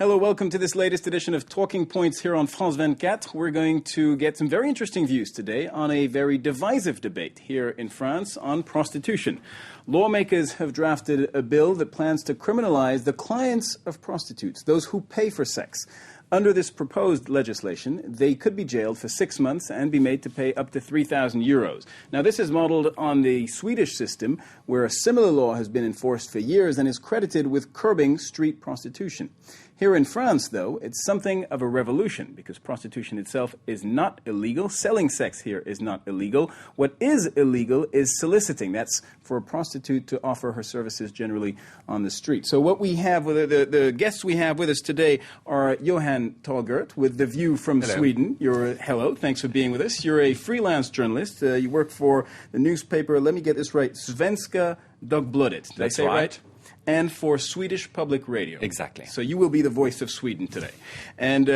Hello, welcome to this latest edition of Talking Points here on France 24. We're going to get some very interesting views today on a very divisive debate here in France on prostitution. Lawmakers have drafted a bill that plans to criminalize the clients of prostitutes, those who pay for sex. Under this proposed legislation, they could be jailed for 6 months and be made to pay up to 3,000 euros. Now, this is modeled on the Swedish system, where a similar law has been enforced for years and is credited with curbing street prostitution. Here in France, though, it's something of a revolution because prostitution itself is not illegal. Selling sex here is not illegal. What is illegal is soliciting. That's for a prostitute to offer her services generally on the street. So what we have, the guests we have with us today are Johan Tolgert with The View from Sweden. Hello, thanks for being with us. You're a freelance journalist. You work for the newspaper, let me get this right, Svenska Dagbladet. Did I say it right? And for Swedish Public Radio. Exactly. So you will be the voice of Sweden today. And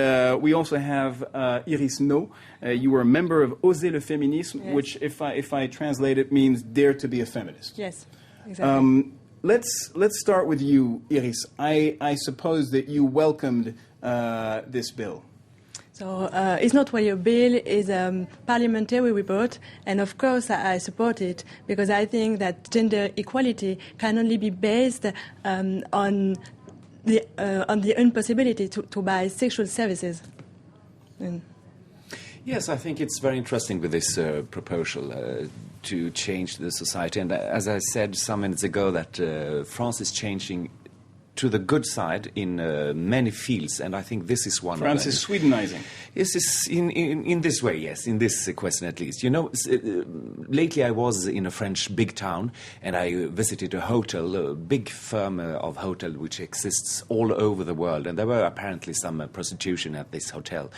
we also have Iris No. You were a member of Oser le Féminisme, yes. Which, if I translate it, means dare to be a feminist. Yes, exactly. Let's start with you, Iris. I suppose that you welcomed this bill. So it's not really a bill, it's a parliamentary report, and of course I support it because I think that gender equality can only be based on the impossibility to buy sexual services. Yes, I think it's very interesting with this proposal to change the society. And as I said some minutes ago, that France is changing to the good side in many fields, and I think this is one France of them. is Swedenizing. Yes, in this way, yes, in this question at least. You know, lately I was in a French big town, and I visited a hotel, a big firm of hotel which exists all over the world, and there were apparently some prostitution at this hotel.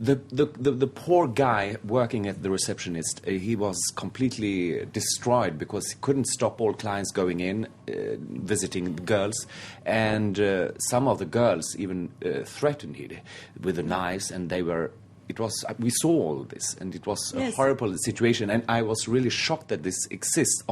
The poor guy working at the receptionist, he was completely destroyed because he couldn't stop all clients going in, visiting girls, and some of the girls even threatened him with the knives, and we saw all this, and it was a horrible situation, and I was really shocked that this exists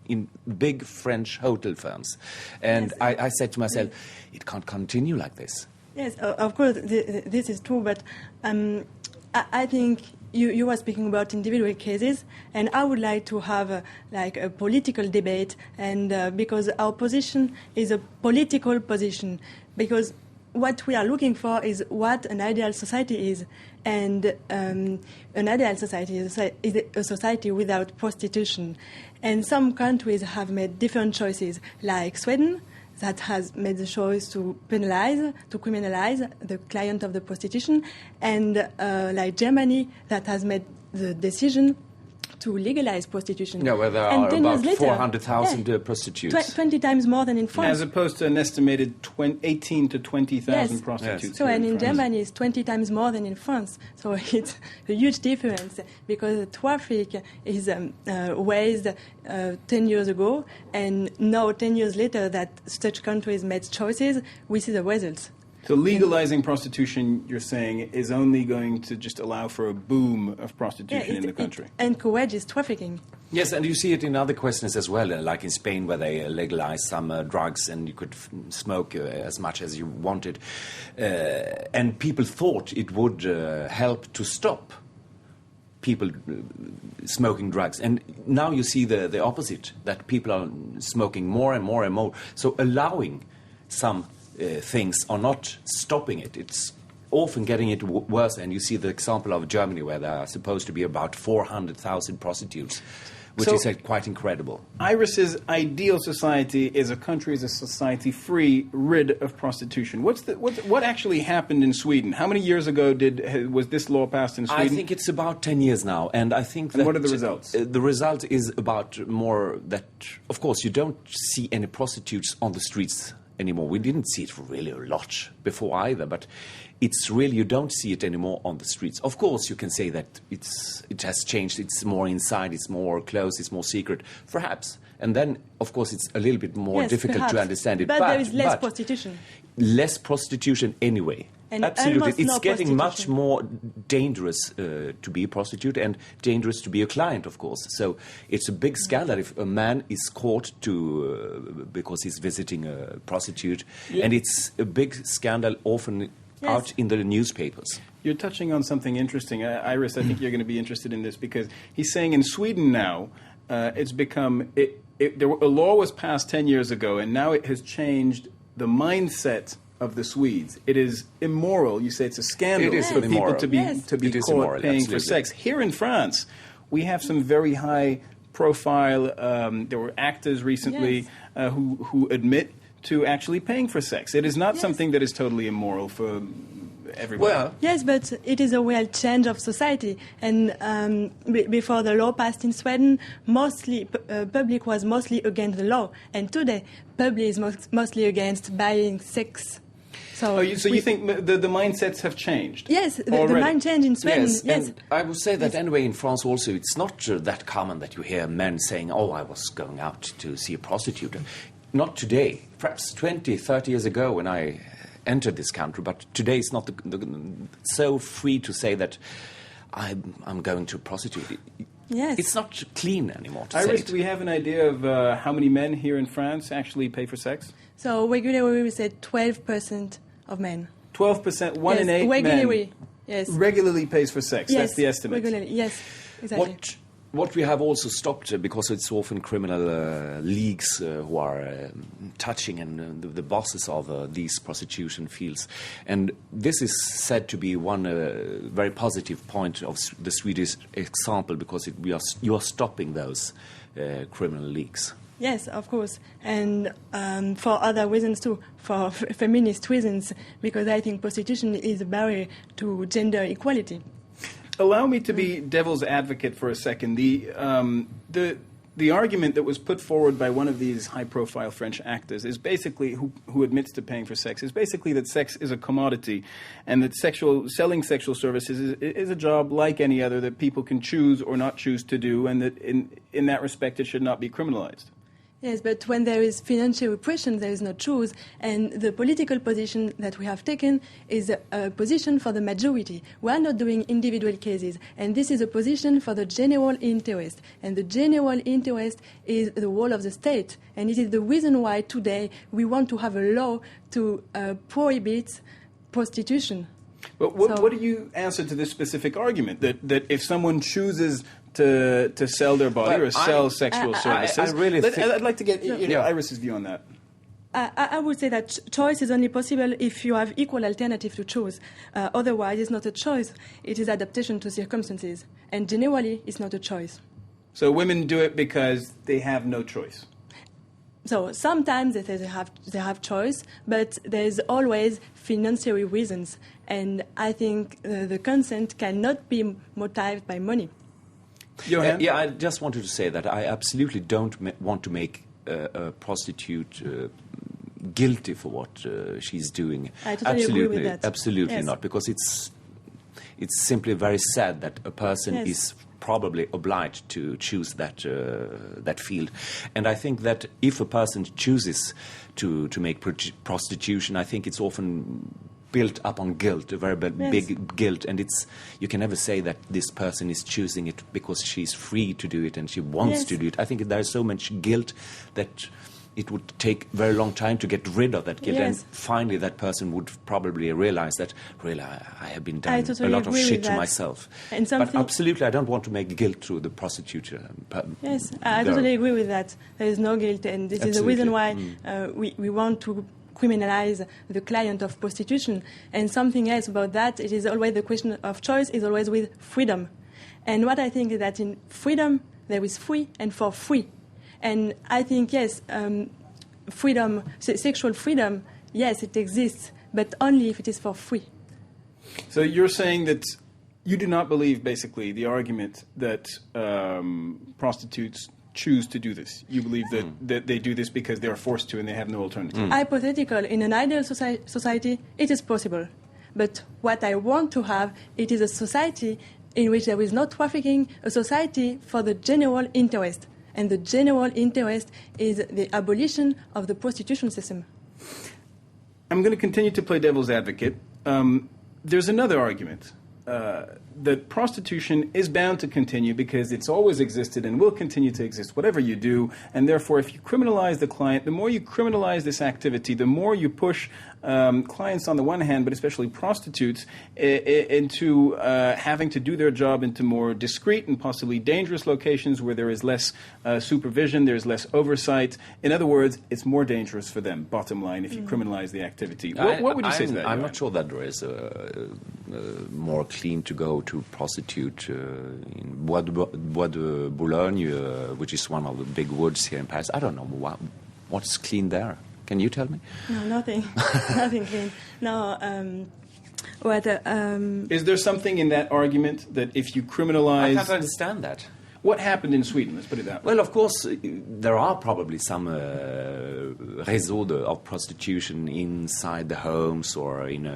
in big French hotel firms. And yes. I said to myself, it can't continue like this. Yes, of course, this is true, but I think you were speaking about individual cases, and I would like to have a political debate, and because our position is a political position, because what we are looking for is what an ideal society is, and an ideal society is a society without prostitution. And some countries have made different choices, like Sweden, that has made the choice to criminalize the client of the prostitution, and like Germany, that has made the decision to legalize prostitution. Yeah, where there are about 400,000 prostitutes. 20 times more than in France. As opposed to an estimated 18 to 20,000 prostitutes. Yes. So, and in Germany, it's 20 times more than in France. So it's a huge difference because the traffic is raised 10 years ago, and now 10 years later that such countries made choices, we see the results. So legalizing prostitution, you're saying, is only going to just allow for a boom of prostitution in the country? It encourages trafficking. Yes, and you see it in other questions as well, like in Spain where they legalized some drugs and you could smoke as much as you wanted. And people thought it would help to stop people smoking drugs. And now you see the opposite, that people are smoking more and more and more. So allowing some things are not stopping it. It's often getting it worse. And you see the example of Germany, where there are supposed to be about 400,000 prostitutes, which is quite incredible. Iris's ideal society is a society free, rid of prostitution. What actually happened in Sweden? How many years ago was this law passed in Sweden? I think it's about 10 years now, and I think what are the results? The result is about more that, of course, you don't see any prostitutes on the streets anymore. We didn't see it really a lot before either, but it's really, you don't see it anymore on the streets. Of course, you can say that it has changed. It's more inside, it's more close, it's more secret, perhaps. And then, of course, it's a little bit more difficult to understand it. But there is less prostitution. Less prostitution anyway. And absolutely, almost it's no getting much prostitution. more dangerous to be a prostitute and dangerous to be a client, of course. So it's a big scandal if a man is caught because he's visiting a prostitute, and it's a big scandal often out in the newspapers. You're touching on something interesting. Iris, I think you're going to be interested in this because he's saying in Sweden now, it's become... a law was passed 10 years ago, and now it has changed the mindset of the Swedes. It is immoral. You say it's a scandal for people to be caught immoral, paying absolutely. for sex. Here in France, we have some very high profile. There were actors recently who admit to actually paying for sex. It is not something that is totally immoral for everybody. Well, Yes, but it is a real change of society. And before the law passed in Sweden, public was mostly against the law. And today, public is mostly against buying sex. So you think the mindsets have changed? Yes, the already? mind change in Sweden. Yes. And I would say that anyway in France also it's not that common that you hear men saying, oh, I was going out to see a prostitute. Not today, perhaps 20, 30 years ago when I entered this country, but today it's not so free to say that I'm going to a prostitute. Yes. It's not clean anymore to say Iris, it. do we have an idea of how many men here in France actually pay for sex? So regularly we say 12% of men. 12%, one Yes, in 8 regularly, men yes. regularly pays for sex. Yes, That's the estimate. regularly, yes, exactly. What we have also stopped, because it's often criminal leagues who are touching and the bosses of these prostitution fields. And this is said to be one very positive point of the Swedish example, because you are stopping those criminal leagues. Yes, of course, and for other reasons too, for feminist reasons, because I think prostitution is a barrier to gender equality. Allow me to be devil's advocate for a second. The argument that was put forward by one of these high-profile French actors is basically, who admits to paying for sex, is basically that sex is a commodity, and that selling sexual services is a job like any other that people can choose or not choose to do, and that in that respect it should not be criminalized. Yes, but when there is financial repression, there is no choice, and the political position that we have taken is a position for the majority. We are not doing individual cases, and this is a position for the general interest, and the general interest is the role of the state, and it is the reason why today we want to have a law to prohibit prostitution. But what do you answer to this specific argument, that if someone chooses to sell their body or sell sexual services? I really think... I'd like to get Iris's view on that. I would say that choice is only possible if you have equal alternative to choose. Otherwise, it's not a choice. It is adaptation to circumstances. And generally, it's not a choice. So women do it because they have no choice. So sometimes they say they have choice, but there's always financial reasons. And I think the consent cannot be motivated by money. Johan? I just wanted to say that I absolutely don't want to make a prostitute guilty for what she's doing. I totally agree with that. Absolutely Yes. not, because it's simply very sad that a person is probably obliged to choose that field. And I think that if a person chooses to make prostitution, I think it's often built up on guilt, a very big guilt, and you can never say that this person is choosing it because she's free to do it and she wants to do it. I think there is so much guilt that it would take a very long time to get rid of that guilt, and finally that person would probably realize that really I have been done a lot of shit to myself. And but absolutely I don't want to make guilt through the prostitute. Yes, I totally agree with that. There is no guilt, and this is the reason why we want to criminalize the client of prostitution. And something else about that, it is always the question of choice is always with freedom. And what I think is that in freedom, there is free and for free. And I think, yes, freedom, sexual freedom, yes, it exists, but only if it is for free. So you're saying that you do not believe, basically, the argument that prostitutes choose to do this. You believe that they do this because they are forced to and they have no alternative. Hypothetical, in an ideal society, it is possible. But what I want to have, it is a society in which there is no trafficking, a society for the general interest. And the general interest is the abolition of the prostitution system. I'm going to continue to play devil's advocate. There's another argument that prostitution is bound to continue because it's always existed and will continue to exist, whatever you do. And therefore, if you criminalize the client, the more you criminalize this activity, the more you push clients on the one hand, but especially prostitutes, into having to do their job into more discreet and possibly dangerous locations where there is less supervision, there's less oversight. In other words, it's more dangerous for them, bottom line, if you criminalize the activity. What would you say to that? I'm not sure that there is more clean to go to prostitute in Bois de Boulogne, which is one of the big woods here in Paris. I don't know what's clean there. Can you tell me? No, nothing. Nothing clean. No. Is there something in that argument that if you criminalize... I can't understand that. What happened in Sweden? Let's put it that way. Well, of course, there are probably some réseaux of prostitution inside the homes or in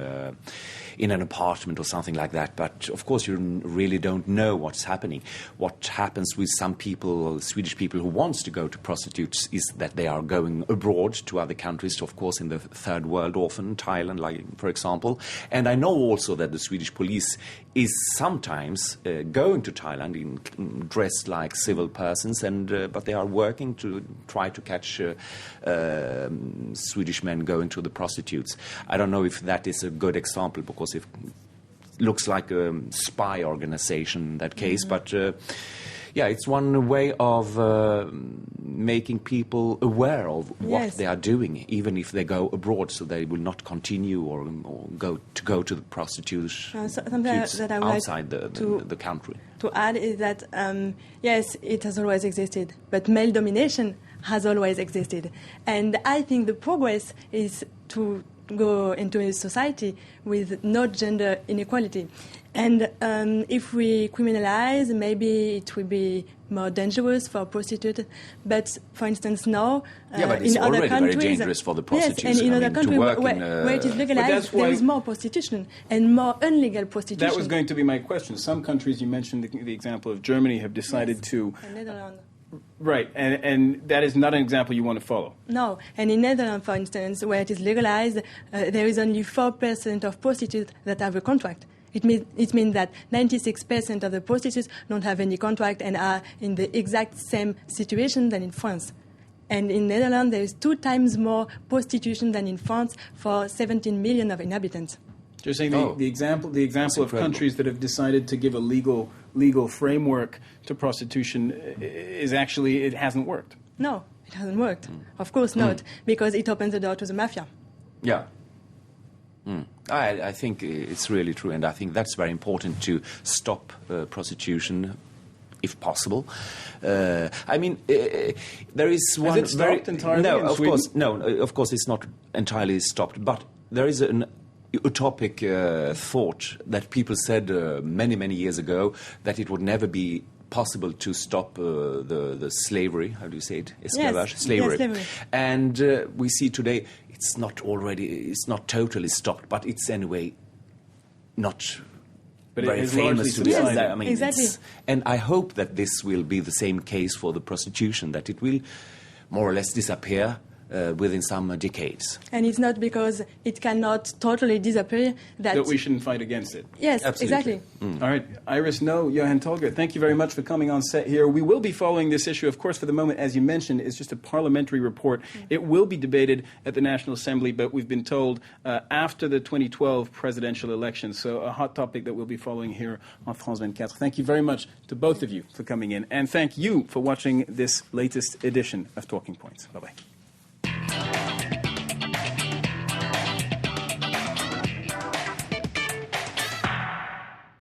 an apartment or something like that. But, of course, you really don't know what's happening. What happens with some people, Swedish people who wants to go to prostitutes, is that they are going abroad to other countries, of course, in the third world, often Thailand, like, for example. And I know also that the Swedish police is sometimes going to Thailand dressed like civil persons, but they are working to try to catch Swedish men going to the prostitutes. I don't know if that is a good example, because it looks like a spy organization in that case. But yeah, it's one way of making people aware of what they are doing, even if they go abroad, so they will not continue or go to the prostitution outside the country. To add is that, yes, it has always existed, but male domination has always existed. And I think the progress is to go into a society with no gender inequality. And if we criminalize, maybe it will be more dangerous for prostitutes. But, for instance, now, but it's in other already countries... very dangerous for the prostitutes. Yes, and in other countries where it is legalized, there is more prostitution and more illegal prostitution. That was going to be my question. Some countries, you mentioned the example of Germany, have decided to... Netherlands. Right, and that is not an example you want to follow. No, and in Netherlands, for instance, where it is legalized, there is only 4% of prostitutes that have a contract. It means that 96% of the prostitutes don't have any contract and are in the exact same situation than in France. And in Netherlands, there is 2 times more prostitution than in France for 17 million of inhabitants. You're saying the example of countries that have decided to give a legal framework to prostitution is actually, it hasn't worked. No, it hasn't worked. Of course not, because it opens the door to the mafia. Yeah. I think it's really true, and I think that's very important to stop prostitution, if possible. I mean, there is one... Has it stopped entirely in Sweden? Of course it's not entirely stopped, but there is an utopic thought that people said many, many years ago, that it would never be possible to stop the slavery. How do you say it? Esclavage? Yes. Slavery. Yes, slavery. And we see today it's not totally stopped, but it's anyway not very famous to be. I mean, exactly. And I hope that this will be the same case for the prostitution, that it will more or less disappear within some decades. And it's not because it cannot totally disappear that we shouldn't fight against it. Yes, absolutely. Exactly. All right, Iris, Johan Tolger, thank you very much for coming on set here. We will be following this issue. Of course, for the moment, as you mentioned, it's just a parliamentary report. It will be debated at the National Assembly, but we've been told after the 2012 presidential election. So a hot topic that we'll be following here on France 24. Thank you very much to both of you for coming in, and thank you for watching this latest edition of Talking Points. Bye-bye.